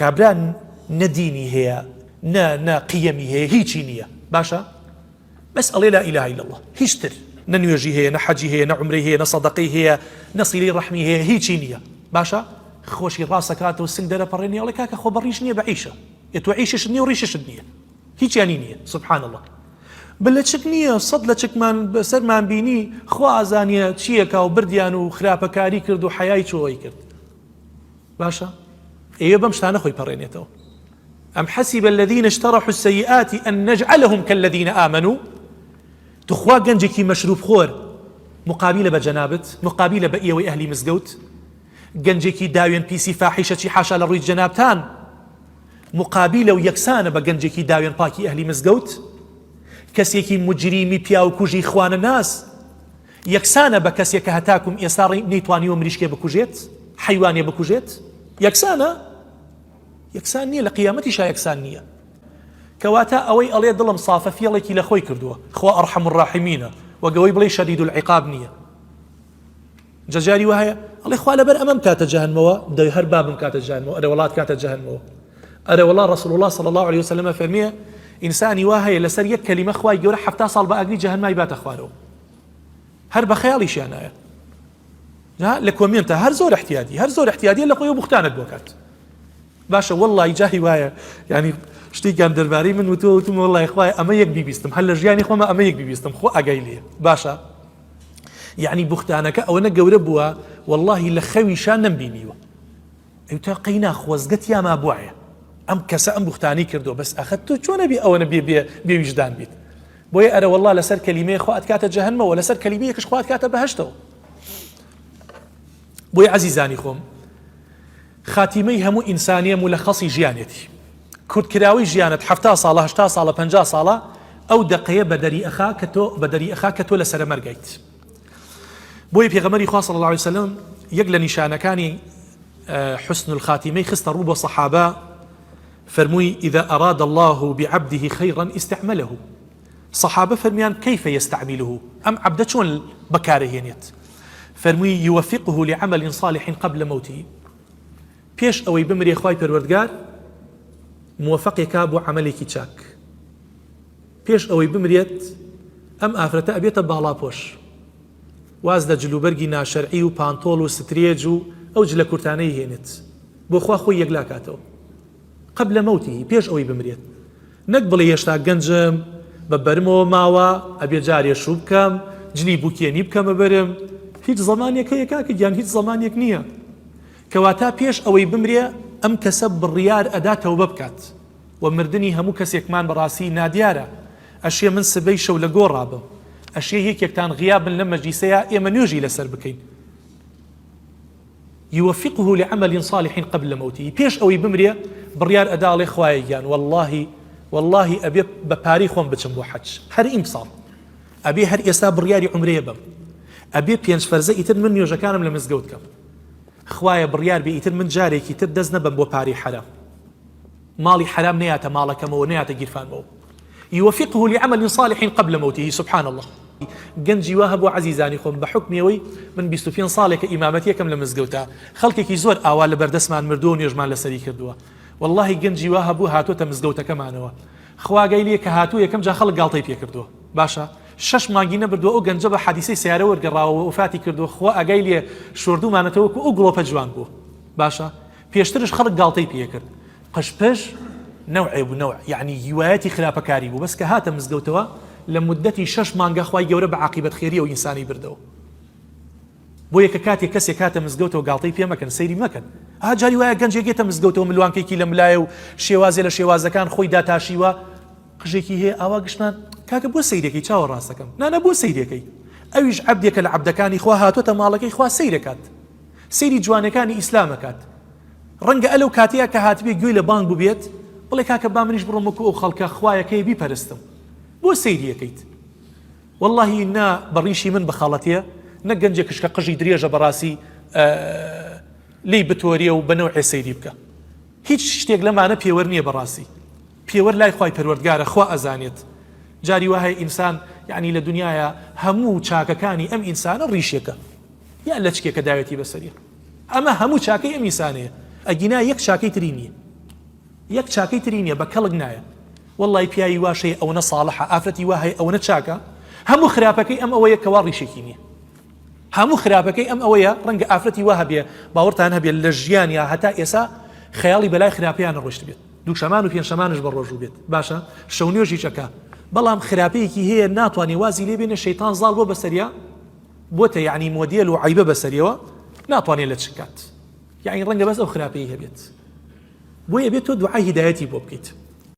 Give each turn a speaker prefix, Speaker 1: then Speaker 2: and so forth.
Speaker 1: کابرا ندینی هەیە نا قیەمی هەیە هیچی نییە باشە بەس ئەڵێ لا ئیلاها ئیلا الله هیچتر نە نوێژی هەیە نە حەجی هەیە نە عومرەی هەیە نە سەدەقەی هەیە نە سیلەی ڕەحمی هەیە هیچی نییە باشە خۆشی ڕاستەکاتەوە سنگ دەرەپەڕێنی ئەڵێ کاکە خۆ بەڕیش نییە بە عیشە تۆ عیشش نییە و ڕیششت نییە هیچیانی نییە سبحان الله بلە چک نییە سەد لە چکمان بەسەرمان بینی خوا ئازانیە چیەکە و بردیان و خراپەکاری کرد و حەیای چۆی کرد باشە ئێوە بەم شتانە خۆی پەڕێنێتەوە أم حسب الذين اشترحوا السيئات أن نجعلهم كالذين آمنوا تخوا گەنجێکی مەشروب خۆر مقابلە بە جەنابەت مقابلە بە ئێوەی ئەهلی مزگەوت گەنجێکی داوێن پیسی فاحیشەی حاشا لە ڕووی جەنابتان مقابلە و یەکسانە بە گەنجێکی داوێن پاکی ئەهلی مزگەوت کەسێکی مجریمی پیا و کوژی خوانە ناس یەکسانە بە کەسێکە هەتاکم ئێستا نەیتوانیوە مریشکێ بکوژێت حیوانێ بکوژێت یەکسانە یەکسان نییە لە قیامەتیشا یەکسان نییە کەواتە ئەوەی ئەڵێ دڵم سافە فێڵێکی لە خۆی کردووە خوا ئەرحەم الراحیمینە وەگەوەی بڵێ شەدید العقاب نییە جەجاری وایە ئەڵێ خوا لەبەر ئەمەم کاتە جەهەنمەوە دەی هەر بابم کاتە جەهەنمەوە ئەرە وڵات کاتە جەهەنمەوە ئەرە وڵا ڕەسوڵ الله صلی الله عليه وسلم فەرمیێ ئینسانی وا هەیە لەسەر یەک کەلیمە خوای گەورە 70 ساڵ بە ئاگری جەهەنمای باتە خوارەوە هەر بە خەیاڵیشیان نایە لە کۆمێنتە هەر زۆر احتیاطی لە خۆی بوختانت بۆ کات باشە والله جاهی وایە ینی شتێکیان دەربارەی من وتم والله خوای ئەمە یەک بیبیستم هەر لە ژیانی خۆمە ئەمە یەک بیبیستم خۆ ئاگای لێ باشە یعنی بوختانەکە ئەوەنە گەورە بووە والله لە خەویشان نەمبینیوە ئەوتا قەینا خۆزگەت یاما بوایە ئەم کەسە ئەم بوختانی کردو بەس ئەخەت تۆ چۆنە بێ ئەوەنە بێویژدان بیت بۆیە ئەرە والله لەسەر کەلیمەیە خوا ئەتکاتە جەهەنمەوە لەسەر کەلیمەیەکش خوا ئەتکاتە بەهەشتەوە بۆیە عەزیزانی خۆم خاتیمەی هەموو ئینسانیە مولەخەسی ژیانێتی کورتکراوی ژیانت 70 ساڵە 80 ساڵە 50 ساڵە ئەو دقەیە بەدەری ئەخا کە تۆ لەسەر مەرگیت بۆیە پێغەمبەری خوا صلی الله عليه وسلم یەک لە نیشانەکانی حسن الخاتیمەی خستە ڕوو بۆ سەحابە فەرمووی إذا أراد الله بعبده خيرا استعمله صحابة فرميان كيف يستعمله أم عبد چۆن بەکارەهێنێت فەرمووی يوفقه لعمل صالح قبل موته پێش ئەوەی بمرێ خوای پەروەردگار موفقێکا بۆ عملێکی چاک پێش ئەوەی بمرێت ئەم ئافرەتە ئەبێتە باڵاپۆش واز لە جلوبەرگی ناشەرعی و پانتۆڵ و سترێج و ئەو جلە کورتانەی هێنێت بۆ خوا خۆی یەکلاکاتەوە قبل موته پێش ئەوەی بمرێت نەک بڵێ هێشتا گەنجم بە بەرمەوە ماوە ئەبێ جارێ شوو بکەم جلی بوکێنی بکەمە بەرم هیچ زەمانێک هەیە کاکە گیان هیچ زەمانێک نییە کەواتە پێش ئەوەی بمرێ ئەم کەسە بڕیار ئەدا تەوبە بکات و مردنی هەموو کەسێکمان بەڕاستی نادیارە ئەشێ من سبەی شەو لە گۆڕ ڕابم ئەشێ یەکێکتان غیابن لە مەجلیسەیە ئێمە نوێژی لەسەر بکەین يوفقه لعمل صالح قبل موته پێش ئەوەی بمرێ بڕیار ئەداڵێ خوایە گیان والله ئەبێ بە پارەی خۆم بچم بۆ حەج هەر ئیمساڵ ئەبێ هەر ئێستا بڕیاری عومرەیە بم ئەبێ 5 فەرزە ئیتر من نوێژەکانم لە مزگەوت کەم خوایە بڕیار بێ ئیتر من جارێکی تر دەست نەبم بۆ پارەی حرام ماڵی حرام نەیاتە ماڵەکەمەوە نەیاتە گیرفانمەوە يوفقه لعمل صالح قبل موته سبحان الله گەنجی وا هەبوو عەزیزانی خۆم بە حکمێەوەی من 25 ساڵێکە ئیمامەتیەکەم لە مزگەوتە خەڵکێکی زۆر ئاوا لە بەردەستمان مردووە و نوێژمان لەسەری کردووە والله گەنجی وا هەبوو هاتوۆتە مزگەوتەکەمانەوە خواگەی لێ کە هاتوو یەکەم جا خەڵک گاڵتەی پێ کردووە باشە 6 مانگی نەبردووە ئەو گەنجە بە حەدیسەی سیارە وەرگەڕاوە وفاتی کردووە خوا ئەگای لێ شوردومانەتەوەکو ئەو گڵۆپە جوان بوو باشە پێشترش خەڵک گاڵتەی پێ کرد قەشپەش نەوعێ بوو نەوع یعنی هیوایەتی خراپەکاری بوو بەس کە هاتە مزگەوتەوە لە مدەتی 6 مانگە خوای گەورە بە عاقیبەت خێری ئەو ئینسانی بردەوە بۆ یەکە کاتێک کەسێک هاتە مزگەوتەوە گاڵتەی پێ مەکەن سەیری مەکەن جاری وایە گەنجێک گێتە مزگەوتەوە ملوانکێکی لە ملایە و شێوازێ لە شێوازەکان خۆی داتاشیوە قژێکی هەیە ئاوا گشتان کاکە بۆ سەیرەکەی چاوە ڕاستەکەم نانە بۆ سەیرەکەی ئەویش عەبدێکە لە عەبدەکانی خوا هاتوۆتە ماڵەکەی خوا سەیرەکات سەیری جوانەکانی ئیسلامەکات ڕەنگە ئەلەو کاتەیە کە هاتبێ گوێی لە بانگ بووبێت بڵێ کاکە با منیش بڕۆم وەکو ئەو خەڵکە خوایەکەی بیپەرستم بۆ سەیریەکەیت والله نا بەڕیشی من بەخاڵەتیە نە گەنجێکش کە قژی درێژە بەڕاستی لی بتۆریە و بەنەوعێ سەیری بکە هیچ شتێک لەمانە پێوەەر نییە بەڕاستی پێوەەر لای خوای پەروەردگارە خوا ئەزانێت جاری وایە ئینسان یعنی لە دنیاە هەموو چاکەکانی ئەم ئینسانە ڕیشێکە یان لە چکێکە داوێتی بەسەریە ئەمە هەموو چاکەی ئەم ئینسانەیە ئەگینا یەک چاکەی تری نییە یەک چاکەی تری نییە بە کەڵک نایە وەڵڵی پیاوی واشەیە ئەوە ساڵحە ئافرەتی وهەیە ئەوە چاکە هەموو خراپەکەی ئەم ئەوەیە کەوا ڕیشێکی نییە هەموو خراپەکەی ئەم ئەوەیە ڕەنگە ئافرەتی وە هەبێ باوەڕتان هەبێت لە ژیان یا هەتا ئێسا خەیاڵی بەلای خراپەیان ڕۆشت بێت دوو شەمان و پێنج شەمانش بە ڕۆژوو بێت باشە شەو نوێژی چەکە بەڵام خراپەیەکی هەیە ناتوانێ وازی لێ بێنە شەیتان زاڵ بۆ بەسەریا بۆتە یعنی مۆدێل و عیبە بەسەریەوە ناتوانێت لە چکات یعنی ڕەنگە بەس ئەو خراپەیە هەبێت بۆیە بێت تۆ دوعای هیدایەتی بۆ بکەیت